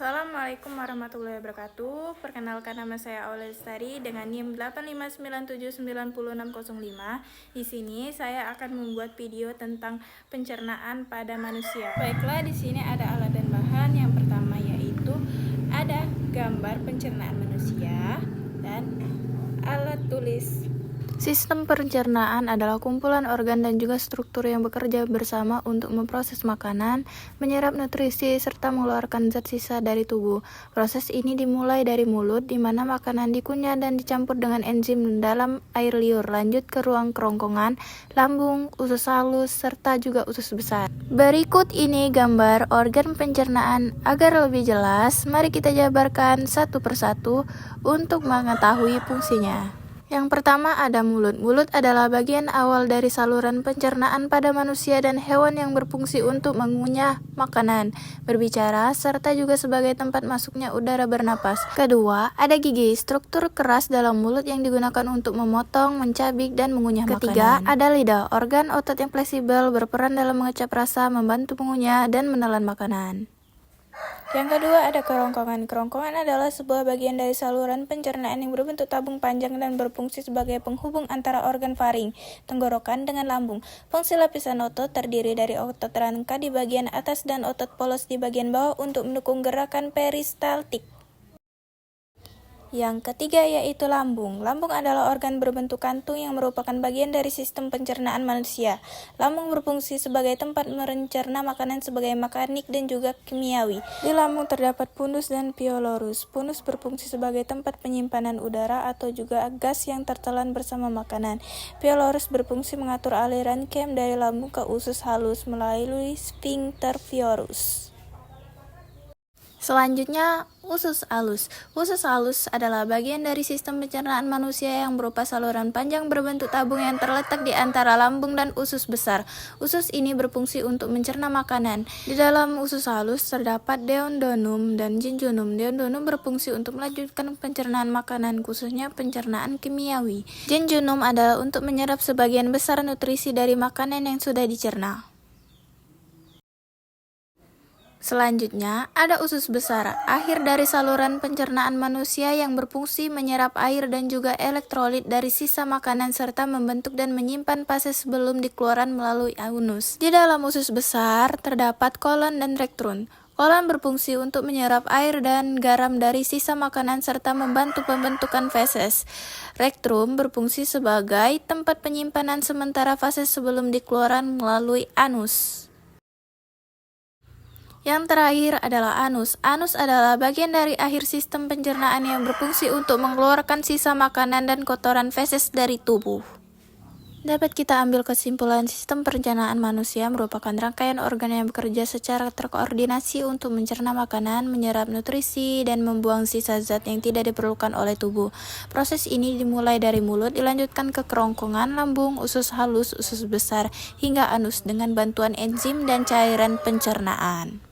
Assalamualaikum warahmatullahi wabarakatuh. Perkenalkan, nama saya Aulia Lestari dengan NIM 859799605. Di sini saya akan membuat video tentang pencernaan pada manusia. Baiklah, di sini ada alat dan bahan. Yang pertama yaitu ada gambar pencernaan manusia dan alat tulis. Sistem pencernaan adalah kumpulan organ dan juga struktur yang bekerja bersama untuk memproses makanan, menyerap nutrisi, serta mengeluarkan zat sisa dari tubuh. Proses ini dimulai dari mulut, di mana makanan dikunyah dan dicampur dengan enzim dalam air liur, lanjut ke ruang kerongkongan, lambung, usus halus, serta juga usus besar. Berikut ini gambar organ pencernaan. Agar lebih jelas, mari kita jabarkan satu persatu untuk mengetahui fungsinya. Yang pertama ada mulut. Mulut adalah bagian awal dari saluran pencernaan pada manusia dan hewan yang berfungsi untuk mengunyah makanan, berbicara, serta juga sebagai tempat masuknya udara bernapas. Kedua, ada gigi, struktur keras dalam mulut yang digunakan untuk memotong, mencabik, dan mengunyah makanan. Ketiga, ada lidah, organ otot yang fleksibel berperan dalam mengecap rasa, membantu mengunyah, dan menelan makanan. Yang kedua ada kerongkongan. Kerongkongan adalah sebuah bagian dari saluran pencernaan yang berbentuk tabung panjang dan berfungsi sebagai penghubung antara organ faring, tenggorokan dengan lambung. Fungsi lapisan otot terdiri dari otot rangka di bagian atas dan otot polos di bagian bawah untuk mendukung gerakan peristaltik. Yang ketiga yaitu lambung. Lambung adalah organ berbentuk kantung yang merupakan bagian dari sistem pencernaan manusia. Lambung berfungsi sebagai tempat mencerna makanan sebagai mekanik dan juga kimiawi. Di lambung terdapat pundus dan pylorus. Pundus berfungsi sebagai tempat penyimpanan udara atau juga gas yang tertelan bersama makanan. Pylorus berfungsi mengatur aliran kem dari lambung ke usus halus melalui sphincter pylorus. Selanjutnya, usus halus. Usus halus adalah bagian dari sistem pencernaan manusia yang berupa saluran panjang berbentuk tabung yang terletak di antara lambung dan usus besar. Usus ini berfungsi untuk mencerna makanan. Di dalam usus halus terdapat duodenum dan jejunum. Duodenum berfungsi untuk melanjutkan pencernaan makanan, khususnya pencernaan kimiawi. Jejunum adalah untuk menyerap sebagian besar nutrisi dari makanan yang sudah dicerna. Selanjutnya, ada usus besar, akhir dari saluran pencernaan manusia yang berfungsi menyerap air dan juga elektrolit dari sisa makanan serta membentuk dan menyimpan fase sebelum dikeluarkan melalui anus. Di dalam usus besar terdapat kolon dan rektrum. Kolon berfungsi untuk menyerap air dan garam dari sisa makanan serta membantu pembentukan feses. Rektrum berfungsi sebagai tempat penyimpanan sementara fase sebelum dikeluarkan melalui anus. Yang terakhir adalah anus. Anus adalah bagian dari akhir sistem pencernaan yang berfungsi untuk mengeluarkan sisa makanan dan kotoran feses dari tubuh. Dapat kita ambil kesimpulan, sistem pencernaan manusia merupakan rangkaian organ yang bekerja secara terkoordinasi untuk mencerna makanan, menyerap nutrisi, dan membuang sisa zat yang tidak diperlukan oleh tubuh. Proses ini dimulai dari mulut, dilanjutkan ke kerongkongan, lambung, usus halus, usus besar, hingga anus dengan bantuan enzim dan cairan pencernaan.